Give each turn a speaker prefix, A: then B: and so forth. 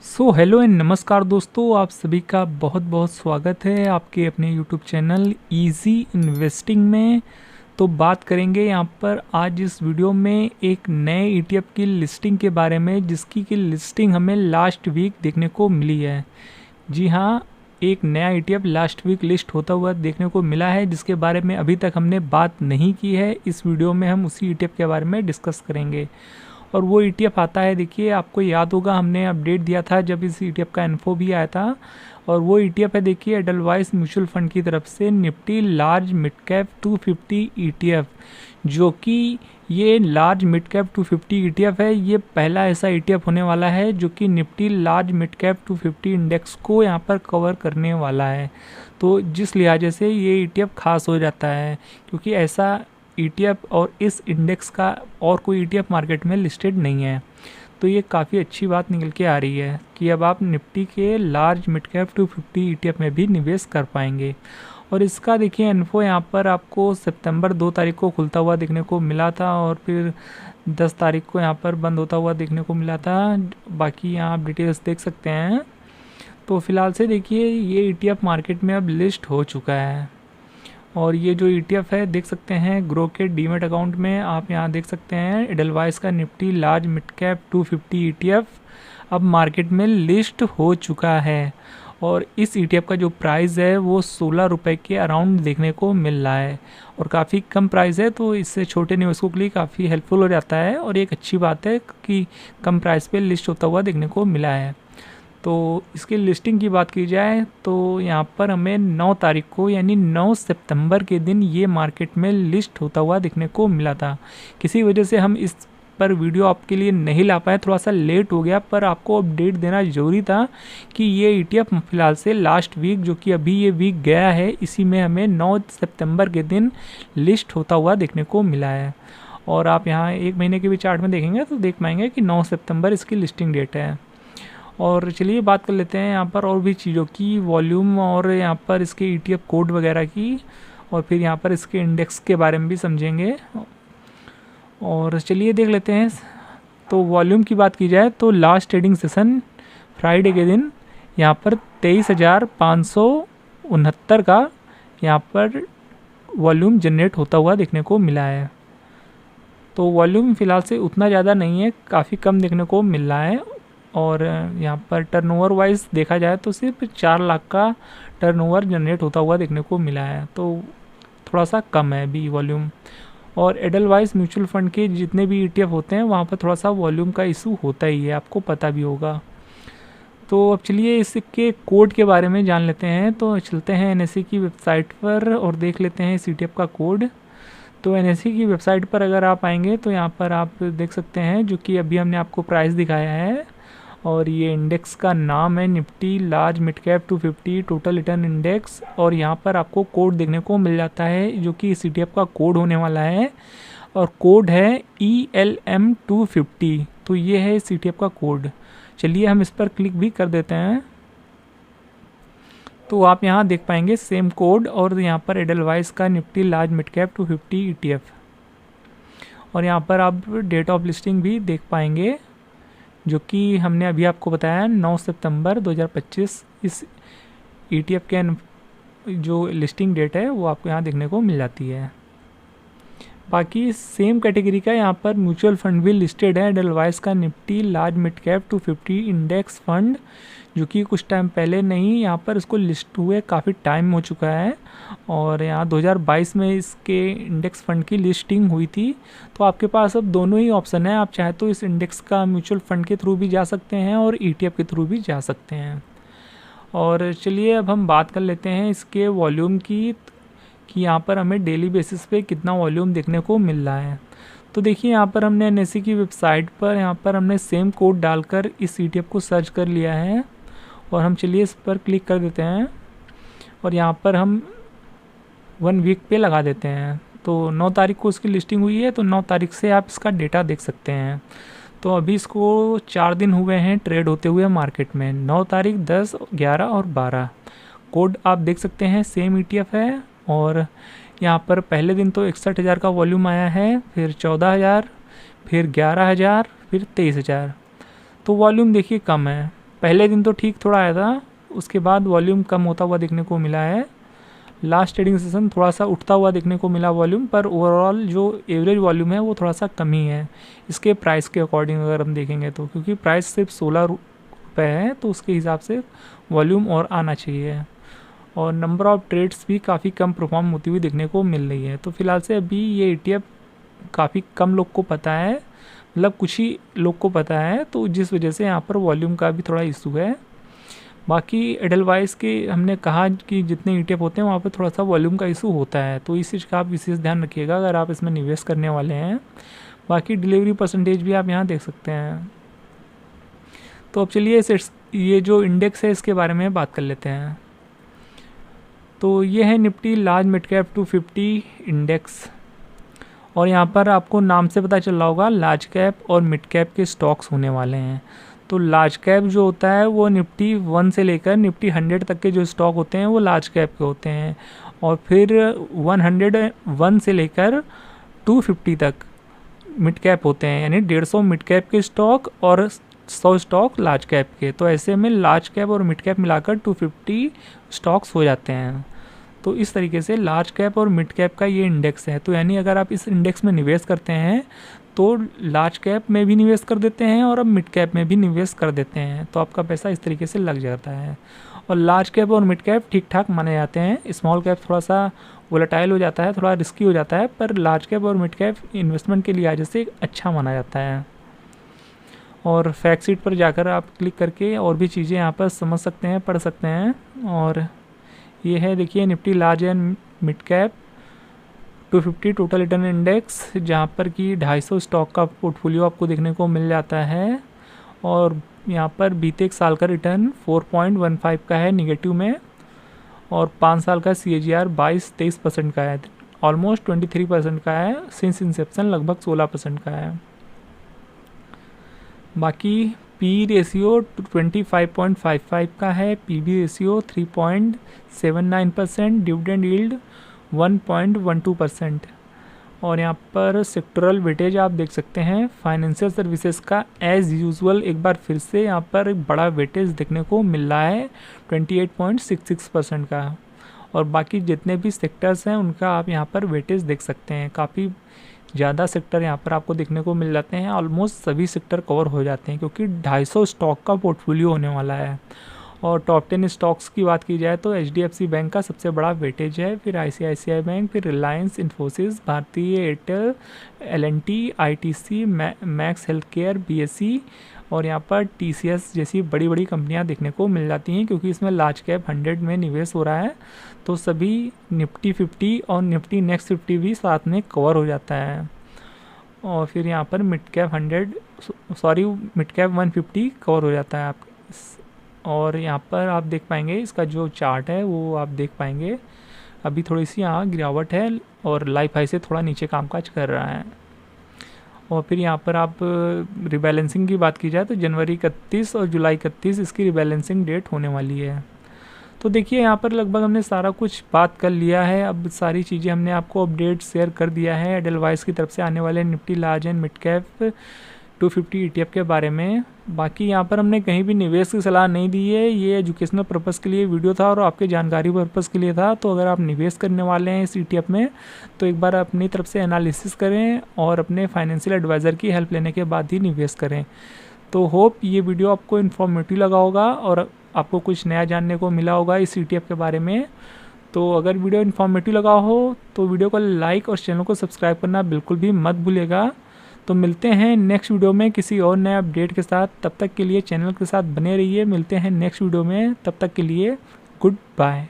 A: Hello and नमस्कार दोस्तों, आप सभी का बहुत बहुत स्वागत है आपके अपने यूट्यूब चैनल इजी इन्वेस्टिंग में। तो बात करेंगे यहाँ पर आज इस वीडियो में एक नए ईटीएफ की लिस्टिंग के बारे में, जिसकी की लिस्टिंग हमें लास्ट वीक देखने को मिली है। जी हाँ, एक नया ईटीएफ लास्ट वीक लिस्ट होता हुआ देखने को मिला है, जिसके बारे में अभी तक हमने बात नहीं की है। इस वीडियो में हम उसी ईटीएफ के बारे में डिस्कस करेंगे। और वो ईटीएफ आता है, देखिए आपको याद होगा हमने अपडेट दिया था जब इस ईटीएफ का इन्फो भी आया था। और वो ईटीएफ है, देखिए एडलवाइस म्यूचुअल फंड की तरफ से Nifty large mid cap 250 ETF, जो कि ये लार्ज मिड कैप 250 ईटीएफ है। ये पहला ऐसा ईटीएफ होने वाला है जो कि Nifty large mid cap 250 index को यहाँ पर कवर करने वाला है। तो जिस लिहाजे से ये ईटीएफ खास हो जाता है, क्योंकि ऐसा ईटीएफ और इस इंडेक्स का और कोई ईटीएफ मार्केट में लिस्टेड नहीं है। तो ये काफ़ी अच्छी बात निकल के आ रही है कि अब आप निफ्टी के लार्ज मिड कैप 250 ईटीएफ में भी निवेश कर पाएंगे। और इसका देखिए इन्फो यहाँ पर आपको सितंबर 2 तारीख को खुलता हुआ देखने को मिला था, और फिर 10 तारीख को यहाँ पर बंद होता हुआ देखने को मिला था। बाकी यहाँ आप डिटेल्स देख सकते हैं। तो फिलहाल से देखिए ये ईटीएफ मार्केट में अब लिस्ट हो चुका है। और ये जो ईटीएफ है देख सकते हैं ग्रो के डीमेट अकाउंट में, आप यहाँ देख सकते हैं एडलवाइस का Nifty large mid cap 250 ETF अब मार्केट में लिस्ट हो चुका है। और इस ईटीएफ का जो प्राइस है वो 16 रुपये के अराउंड देखने को मिल रहा है, और काफ़ी कम प्राइस है। तो इससे छोटे निवेशकों के लिए काफ़ी हेल्पफुल हो जाता है, और एक अच्छी बात है कि कम प्राइस पे लिस्ट होता हुआ देखने को मिला है। तो इसकी लिस्टिंग की बात की जाए तो यहाँ पर हमें 9 तारीख को यानी 9 सितंबर के दिन ये मार्केट में लिस्ट होता हुआ देखने को मिला था। किसी वजह से हम इस पर वीडियो आपके लिए नहीं ला पाए, थोड़ा सा लेट हो गया, पर आपको अपडेट देना ज़रूरी था कि ये ईटीएफ फिलहाल से लास्ट वीक, जो कि अभी ये वीक गया है, इसी में हमें 9 सितंबर के दिन लिस्ट होता हुआ देखने को मिला है। और आप यहाँ एक महीने के भी चार्ट में देखेंगे तो देख पाएंगे कि 9 सितंबर इसकी लिस्टिंग डेट है। और चलिए बात कर लेते हैं यहाँ पर और भी चीज़ों की, वॉल्यूम और यहाँ पर इसके ईटीएफ कोड वगैरह की, और फिर यहाँ पर इसके इंडेक्स के बारे में भी समझेंगे। और चलिए देख लेते हैं। तो वॉल्यूम की बात की जाए तो लास्ट ट्रेडिंग सेशन फ्राइडे के दिन यहाँ पर 23,569 का यहाँ पर वॉल्यूम जनरेट होता हुआ देखने को मिला है। तो वॉल्यूम फ़िलहाल से उतना ज़्यादा नहीं है, काफ़ी कम देखने को मिल रहा है। और यहाँ पर टर्नओवर वाइज देखा जाए तो सिर्फ 4 लाख का टर्नओवर जनरेट होता हुआ देखने को मिला है, तो थोड़ा सा कम है अभी वॉल्यूम। और एडलवाइस म्यूचुअल फंड के जितने भी ईटीएफ होते हैं वहाँ पर थोड़ा सा वॉल्यूम का इशू होता ही है, आपको पता भी होगा। तो अब चलिए इसके कोड के बारे में जान लेते हैं। तो चलते हैं एनएसई की वेबसाइट पर और देख लेते हैं इस ईटीएफ का कोड। तो एनएसई की वेबसाइट पर अगर आप आएंगे तो यहाँ पर आप देख सकते हैं, जो कि अभी हमने आपको प्राइस दिखाया है, और ये इंडेक्स का नाम है Nifty large mid cap 250 total return index. और यहाँ पर आपको कोड देखने को मिल जाता है, जो कि इस ईटीएफ का कोड होने वाला है, और कोड है ELM250। तो ये है इस ईटीएफ का कोड। चलिए हम इस पर क्लिक भी कर देते हैं। तो आप यहाँ देख पाएंगे सेम कोड, और यहाँ पर एडलवाइस का Nifty large mid cap 250 ETF, और यहाँ पर आप डेट ऑफ लिस्टिंग भी देख पाएंगे, जो कि हमने अभी आपको बताया 9 सितंबर 2025 इस ईटीएफ के जो लिस्टिंग डेट है वो आपको यहाँ देखने को मिल जाती है। बाकी सेम कैटेगरी का यहाँ पर म्यूचुअल फंड भी लिस्टेड है, एडलवाइस का Nifty large mid cap 250 index fund, जो कि कुछ टाइम पहले नहीं, यहाँ पर इसको लिस्ट हुए काफ़ी टाइम हो चुका है। और यहाँ 2022 में इसके इंडेक्स फंड की लिस्टिंग हुई थी। तो आपके पास अब दोनों ही ऑप्शन है, आप चाहे तो इस इंडेक्स का म्यूचुअल फंड के थ्रू भी जा सकते हैं और ईटीएफ के थ्रू भी जा सकते हैं। और चलिए अब हम बात कर लेते हैं इसके वॉल्यूम की, कि यहाँ पर हमें डेली बेसिस पे कितना वॉल्यूम देखने को मिल रहा है। तो देखिए यहाँ पर हमने एनएसई की वेबसाइट पर यहाँ पर हमने सेम कोड डालकर इस ईटीएफ को सर्च कर लिया है, और हम चलिए इस पर क्लिक कर देते हैं, और यहाँ पर हम 1 वीक पे लगा देते हैं। तो 9 तारीख को इसकी लिस्टिंग हुई है, तो 9 तारीख से आप इसका डेटा देख सकते हैं। तो अभी इसको 4 दिन हुए हैं ट्रेड होते हुए मार्केट में, 9 तारीख, 10, 11 और 12। कोड आप देख सकते हैं सेम ईटीएफ है। और यहाँ पर पहले दिन तो 61,000 का वॉल्यूम आया है, फिर 14,000, फिर 11,000, फिर 23,000। तो वॉल्यूम देखिए कम है। पहले दिन तो ठीक थोड़ा आया था, उसके बाद वॉल्यूम कम होता हुआ देखने को मिला है। लास्ट ट्रेडिंग सेशन थोड़ा सा उठता हुआ देखने को मिला वॉल्यूम, पर ओवरऑल जो एवरेज वॉल्यूम है वो थोड़ा सा कम ही है इसके प्राइस के अकॉर्डिंग अगर हम देखेंगे तो, क्योंकि प्राइस सिर्फ 16 रुपये है तो उसके हिसाब से वॉल्यूम और आना चाहिए। और नंबर ऑफ़ ट्रेड्स भी काफ़ी कम परफॉर्म होती हुई देखने को मिल रही है। तो फिलहाल से अभी ये ETF काफ़ी कम लोग को पता है, मतलब कुछ ही लोग को पता है, तो जिस वजह से यहाँ पर वॉल्यूम का भी थोड़ा इशू है। बाकी एडलवाइस के हमने कहा कि जितने ETF होते हैं वहाँ पर थोड़ा सा वॉल्यूम का इशू होता है, तो इस चीज़ का आप विशेष ध्यान रखिएगा अगर आप इसमें निवेश करने वाले हैं। बाकी डिलीवरी परसेंटेज भी आप यहाँ देख सकते हैं। तो अब चलिए ये जो इंडेक्स है इसके बारे में बात कर लेते हैं। तो ये है Nifty large mid cap 250 index, और यहाँ पर आपको नाम से पता चल रहा होगा लार्ज कैप और मिड कैप के स्टॉक्स होने वाले हैं। तो लार्ज कैप जो होता है वो निफ्टी 1 से लेकर निफ्टी 100 तक के जो स्टॉक होते हैं वो लार्ज कैप के होते हैं, और फिर 101 से लेकर 250 तक मिड कैप होते हैं, यानी 150 मिड कैप के स्टॉक और 100 स्टॉक लार्ज कैप के। तो ऐसे में लार्ज कैप और मिड कैप मिलाकर 250 स्टॉक्स हो जाते हैं। तो इस तरीके से लार्ज कैप और मिड कैप का ये इंडेक्स है। तो यानी अगर आप इस इंडेक्स में निवेश करते हैं तो लार्ज कैप में भी निवेश कर देते हैं और अब मिड कैप में भी निवेश कर देते हैं, तो आपका पैसा इस तरीके से लग जाता है। और लार्ज कैप और मिड कैप ठीक ठाक माने जाते हैं, स्मॉल कैप थोड़ा सा वोलेटाइल हो जाता है, थोड़ा रिस्की हो जाता है, पर लार्ज कैप और मिड कैप इन्वेस्टमेंट के लिहाज से अच्छा माना जाता है। और फैक्ट शीट पर जाकर आप क्लिक करके और भी चीज़ें यहाँ पर समझ सकते हैं, पढ़ सकते हैं। और ये है देखिए Nifty large and mid cap 250 total return index, जहाँ पर कि 250 स्टॉक का पोर्टफोलियो आपको देखने को मिल जाता है। और यहाँ पर बीते एक साल का रिटर्न 4.15 का है निगेटिव में, और 5 साल का CAGR 22-23% का है, ऑलमोस्ट 23% का है, सिंस इंसेप्शन लगभग 16% का है। बाकी P रेशियो 25.55 का है, PB रेशियो 3.79%, डिविडेंड यील्ड 1.12%। और यहाँ पर सेक्टरल वेटेज आप देख सकते हैं फाइनेंशियल सर्विसेज का एज़ यूजुअल एक बार फिर से यहाँ पर एक बड़ा वेटेज देखने को मिल रहा है 28.66% का। और बाकी जितने भी सेक्टर्स हैं उनका आप यहाँ पर वेटेज देख सकते हैं, काफ़ी ज़्यादा सेक्टर यहाँ पर आपको देखने को मिल जाते हैं, ऑलमोस्ट सभी सेक्टर कवर हो जाते हैं क्योंकि 250 स्टॉक का पोर्टफोलियो होने वाला है। और टॉप 10 स्टॉक्स की बात की जाए तो HDFC बैंक का सबसे बड़ा वेटेज है, फिर ICICI बैंक, फिर रिलायंस, इन्फोसिस, भारतीय Airtel, L&T, ITC, max health care, BSE और यहाँ पर TCS जैसी बड़ी बड़ी कंपनियाँ देखने को मिल जाती हैं क्योंकि इसमें लार्ज कैप 100 में निवेश हो रहा है। तो सभी निफ्टी 50 और निफ्टी नेक्स्ट 50 भी साथ में कवर हो जाता है। और फिर यहाँ पर मिड कैप 150 कवर हो जाता है आप। और यहाँ पर आप देख पाएंगे इसका जो चार्ट है वो आप देख पाएंगे, अभी थोड़ी सी यहाँ गिरावट है और लाइफ हाई से थोड़ा नीचे कामकाज कर रहा है। और फिर यहाँ पर आप रिबैलेंसिंग की बात की जाए तो जनवरी 31 और जुलाई 31 इसकी रिबैलेंसिंग डेट होने वाली है। तो देखिए यहाँ पर लगभग हमने सारा कुछ बात कर लिया है, अब सारी चीज़ें हमने आपको अपडेट शेयर कर दिया है एडलवाइस की तरफ से आने वाले Nifty large and mid cap 250 ETF के बारे में। बाकी यहाँ पर हमने कहीं भी निवेश की सलाह नहीं दी है, ये एजुकेशनल पर्पज़ के लिए वीडियो था और आपके जानकारी पर्पज़ के लिए था। तो अगर आप निवेश करने वाले हैं इस ETF में तो एक बार अपनी तरफ से एनालिसिस करें और अपने फाइनेंशियल एडवाइज़र की हेल्प लेने के बाद ही निवेश करें। तो होप ये वीडियो आपको इन्फॉर्मेटिव लगा होगा और आपको कुछ नया जानने को मिला होगा इस ETF के बारे में। तो अगर वीडियो इन्फॉर्मेटिव लगा हो तो वीडियो को लाइक और चैनल को सब्सक्राइब करना बिल्कुल भी मत भूलिएगा। तो मिलते हैं नेक्स्ट वीडियो में किसी और नए अपडेट के साथ, तब तक के लिए चैनल के साथ बने रहिए। मिलते हैं नेक्स्ट वीडियो में, तब तक के लिए गुड बाय।